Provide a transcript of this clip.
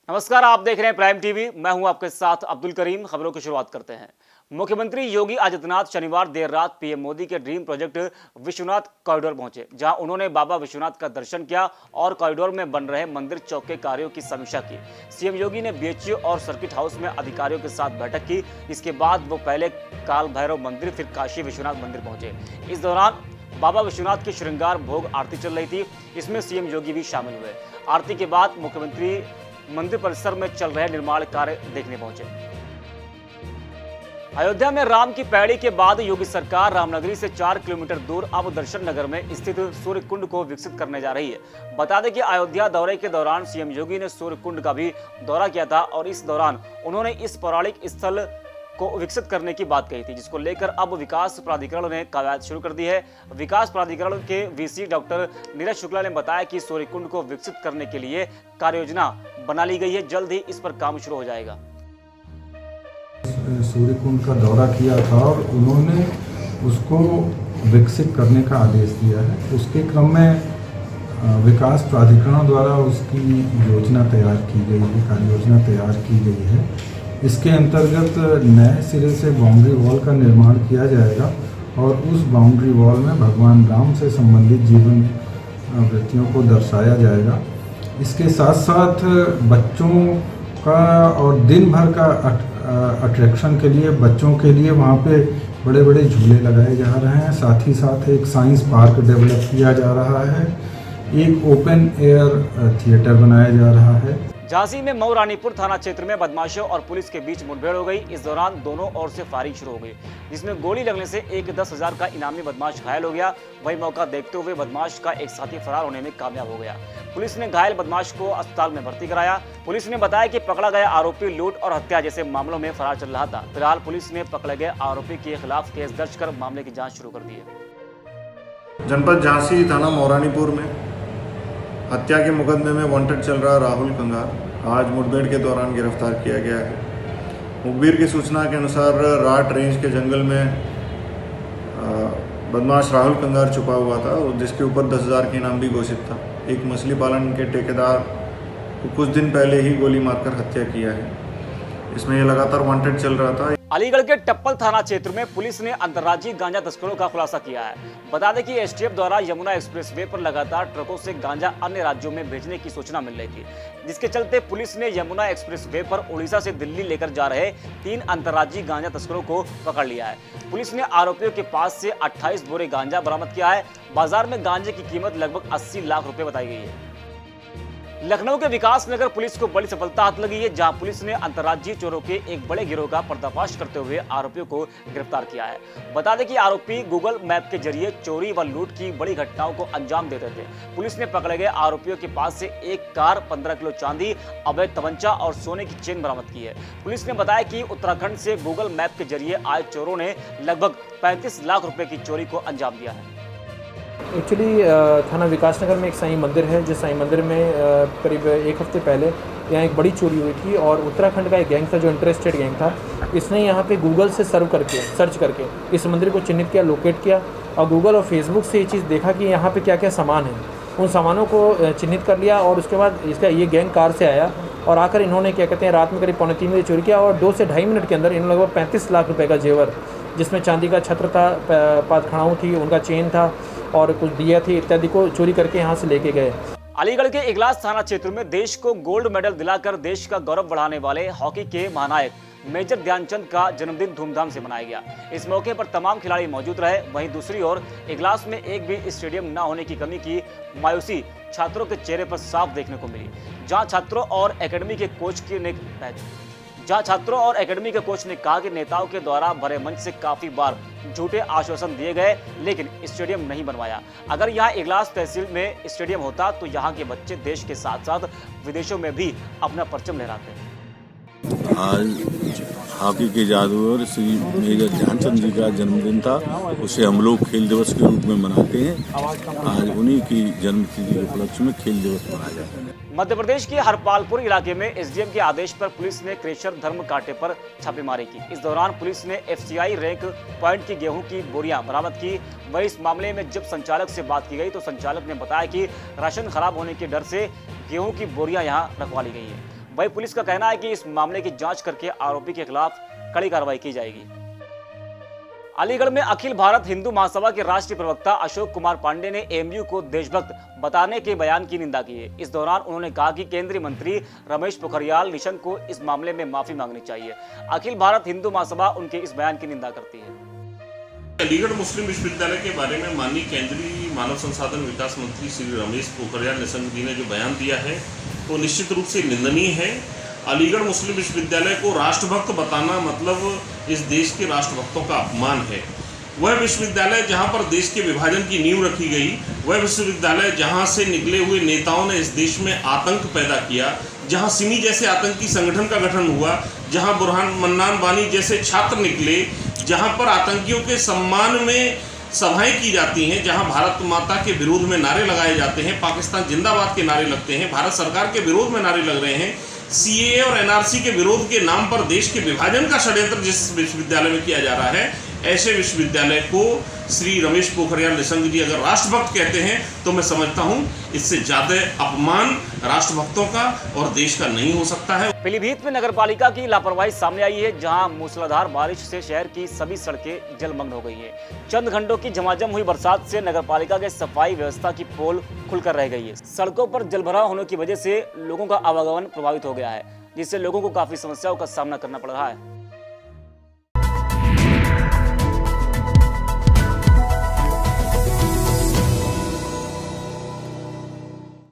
नमस्कार, आप देख रहे हैं प्राइम टीवी। मैं हूं आपके साथ अब्दुल करीम। खबरों की शुरुआत करते हैं। मुख्यमंत्री योगी आदित्यनाथ शनिवार देर रात पीएम मोदी के ड्रीम प्रोजेक्ट विश्वनाथ कॉरिडोर पहुंचे, जहां उन्होंने बाबा विश्वनाथ का दर्शन किया और कॉरिडोर में बन रहे मंदिर चौक के कार्यों की समीक्षा की। सीएम योगी ने बीएचयू और सर्किट हाउस में अधिकारियों के साथ बैठक की। इसके बाद वो पहले काल भैरव मंदिर, फिर काशी विश्वनाथ मंदिर पहुंचे। इस दौरान बाबा विश्वनाथ की श्रृंगार भोग आरती चल रही थी। इसमें सीएम योगी भी शामिल हुए। आरती के बाद मुख्यमंत्री मंदिर परिसर में चल रहे निर्माण कार्य देखने पहुंचे। अयोध्या में राम की पैड़ी के बाद योगी सरकार रामनगरी से 4 किलोमीटर दूर अब दर्शन नगर में स्थित सूर्य कुंड को विकसित करने जा रही है। बता दें कि अयोध्या दौरे के दौरान सीएम योगी ने सूर्य कुंड का भी दौरा किया था और इस दौरान उन्होंने इस पौराणिक स्थल को विकसित करने की बात कही थी, जिसको लेकर अब विकास प्राधिकरण ने कवायद शुरू कर दी है। विकास प्राधिकरण के वीसी डॉक्टर नीरज शुक्ला ने बताया कि सूर्य कुंड को विकसित करने के लिए कार्ययोजना बना ली गई है। जल्द ही इस पर काम शुरू हो जाएगा। सूर्य कुंड का दौरा किया था और उन्होंने उसको विकसित करने का आदेश दिया है। उसके क्रम में विकास प्राधिकरण द्वारा उसकी योजना तैयार की गई है, कार्य योजना तैयार की गई है। इसके अंतर्गत नए सिरे से बाउंड्री वॉल का निर्माण किया जाएगा और उस बाउंड्री वॉल में भगवान राम से संबंधित जीवन वृत्तियों को दर्शाया जाएगा। इसके साथ साथ बच्चों का और दिन भर का अट्रैक्शन के लिए बच्चों के लिए वहाँ पे बड़े बड़े झूले लगाए जा रहे हैं। साथ ही साथ एक साइंस पार्क डेवलप किया जा रहा है। एक ओपन एयर थिएटर बनाया जा रहा है। झांसी में मऊ रानीपुर थाना क्षेत्र में बदमाशों और पुलिस के बीच मुठभेड़ हो गई। इस दौरान दोनों ओर से फायरिंग शुरू हो गई, जिसमें गोली लगने से एक 10,000 का इनामी बदमाश घायल हो गया। वही मौका देखते हुए बदमाश का एक साथी फरार होने में कामयाब हो गया। पुलिस ने घायल बदमाश को अस्पताल में भर्ती कराया। पुलिस ने बताया कि पकड़ा गया आरोपी लूट और हत्या जैसे मामलों में फरार चल रहा था। फिलहाल पुलिस ने पकड़े गए आरोपी के खिलाफ केस दर्ज कर मामले की जाँच शुरू कर दी है। जनपद झांसी थाना मौरानीपुर में हत्या के मुकदमे में वांटेड चल रहा राहुल कंगार आज मुठभेड़ के दौरान गिरफ्तार किया गया है। मुखबिर की सूचना के अनुसार राट रेंज के जंगल में बदमाश राहुल कंगार छुपा हुआ था और जिसके ऊपर 10,000 की इनाम भी घोषित था। एक मछली पालन के ठेकेदार को कुछ दिन पहले ही गोली मारकर हत्या किया है। इसमें यह लगातार वांटेड चल रहा था। अलीगढ़ के टप्पल थाना क्षेत्र में पुलिस ने अंतर्राज्यीय गांजा तस्करों का खुलासा किया है। बता दें कि एसटीएफ द्वारा यमुना एक्सप्रेसवे पर लगातार ट्रकों से गांजा अन्य राज्यों में भेजने की सूचना मिल रही थी, जिसके चलते पुलिस ने यमुना एक्सप्रेसवे पर उड़ीसा से दिल्ली लेकर जा रहे 3 अंतर्राज्यीय गांजा तस्करों को पकड़ लिया है। पुलिस ने आरोपियों के पास से 28 बोरे गांजा बरामद किया है। बाजार में गांजे की कीमत लगभग 80 लाख रुपए बताई गई है। लखनऊ के विकास नगर पुलिस को बड़ी सफलता हाथ लगी है, जहां पुलिस ने अंतर्राज्यीय चोरों के एक बड़े गिरोह का पर्दाफाश करते हुए आरोपियों को गिरफ्तार किया है। बता दें कि आरोपी गूगल मैप के जरिए चोरी व लूट की बड़ी घटनाओं को अंजाम देते थे। पुलिस ने पकड़े गए आरोपियों के पास से एक कार, 15 किलो चांदी, अवैध तमंचा और सोने की चेन बरामद की है। पुलिस ने बताया कि उत्तराखंड से गूगल मैप के जरिए आए चोरों ने लगभग 35 लाख रुपए की चोरी को अंजाम दिया है। एक्चुअली थाना विकास नगर में एक साईं मंदिर है, जिस साईं मंदिर में करीब एक हफ्ते पहले यहाँ एक बड़ी चोरी हुई थी और उत्तराखंड का एक गैंग था जो इंटरेस्टेड गैंग था। इसने यहाँ पे गूगल से सर्च करके इस मंदिर को चिन्हित किया, लोकेट किया और गूगल और फेसबुक से ये चीज़ देखा कि यहाँ पे क्या क्या सामान है। उन सामानों को चिन्हित कर लिया और उसके बाद इसका ये गैंग कार से आया और आकर इन्होंने क्या कहते हैं रात में करीब 3:15 बजे चोरी किया और 2 से ढाई मिनट के अंदर इन्होंने लगभग 35 लाख रुपये का जेवर, जिसमें चांदी का छत्र था, 5 खड़ाऊँ थी, उनका चेन था और कुछ दिया थी इत्यादि को चोरी करके यहाँ से लेके गए। अलीगढ़ के इगलास थाना क्षेत्र में देश को गोल्ड मेडल दिलाकर देश का गौरव बढ़ाने वाले हॉकी के महानायक मेजर ध्यानचंद का जन्मदिन धूमधाम से मनाया गया। इस मौके पर तमाम खिलाड़ी मौजूद रहे। वहीं दूसरी ओर इगलास में एक भी स्टेडियम न होने की कमी की मायूसी छात्रों के चेहरे पर साफ देखने को मिली, जहां छात्रों और एकेडमी के कोच ने कहा कि नेताओं के द्वारा भरे मंच से काफी बार झूठे आश्वासन दिए गए, लेकिन स्टेडियम नहीं बनवाया। अगर यहाँ इगलास तहसील में स्टेडियम होता तो यहाँ के बच्चे देश के साथ साथ विदेशों में भी अपना परचम लहराते। आज हॉकी के जादूगर श्री मेजर ध्यानचंद जी का जन्मदिन था, उसे हम लोग खेल दिवस के रूप में मनाते हैं। आज उन्हीं की जन्मतिथि के उपलक्ष्य में खेल दिवस मनाया जाता है। मध्य प्रदेश के हरपालपुर इलाके में एसडीएम के आदेश पर पुलिस ने क्रेशर धर्म कांटे पर छापेमारी की। इस दौरान पुलिस ने एफसीआई रैंक पॉइंट की गेहूं की बोरियां बरामद की। वहीं इस मामले में जब संचालक से बात की गई तो संचालक ने बताया कि राशन खराब होने के डर से गेहूं की बोरियां यहां रखवा ली गई है। वहीं पुलिस का कहना है कि इस मामले की जांच करके आरोपी के खिलाफ कड़ी कार्रवाई की जाएगी। अलीगढ़ में अखिल भारत हिंदू महासभा के राष्ट्रीय प्रवक्ता अशोक कुमार पांडे ने एएमयू को देशभक्त बताने के बयान की निंदा की है। इस दौरान उन्होंने कहा कि केंद्रीय मंत्री रमेश पोखरियाल निशंक को इस मामले में माफी मांगनी चाहिए। अखिल भारत हिंदू महासभा उनके इस बयान की निंदा करती है। अलीगढ़ मुस्लिम विश्वविद्यालय के बारे में माननीय केंद्रीय मानव संसाधन विकास मंत्री श्री रमेश पोखरियाल निशंक जी ने जो बयान दिया है वो निश्चित रूप से निंदनीय है। अलीगढ़ मुस्लिम विश्वविद्यालय को राष्ट्रभक्त बताना मतलब इस देश के राष्ट्रभक्तों का अपमान है। वह विश्वविद्यालय जहां पर देश के विभाजन की नींव रखी गई, वह विश्वविद्यालय जहां से निकले हुए नेताओं ने इस देश में आतंक पैदा किया, जहां सिमी जैसे आतंकी संगठन का गठन हुआ, जहां बुरहान मन्नान बानी जैसे छात्र निकले, जहां पर आतंकियों के सम्मान में सभाएं की जाती हैं, जहां भारत माता के विरोध में नारे लगाए जाते हैं, पाकिस्तान जिंदाबाद के नारे लगते हैं, भारत सरकार के विरोध में नारे लग रहे हैं, सीएए और एनआरसी के विरोध के नाम पर देश के विभाजन का षड्यंत्र जिस विश्वविद्यालय में किया जा रहा है, ऐसे विश्वविद्यालय को श्री रमेश पोखरियाल निशंक जी अगर राष्ट्रभक्त कहते हैं तो मैं समझता हूं इससे ज्यादा अपमान राष्ट्रभक्तों का और देश का नहीं हो सकता है। पीलीभीत में नगरपालिका की लापरवाही सामने आई है, जहां मूसलाधार बारिश से शहर की सभी सड़कें जलमग्न हो गई हैं। चंद घंटों की झमाझम हुई बरसात से नगरपालिका के सफाई व्यवस्था की पोल खुलकर रह गई है। सड़कों पर जलभराव होने की वजह से लोगों का आवागमन प्रभावित हो गया है, जिससे लोगों को काफी समस्याओं का सामना करना पड़ रहा है।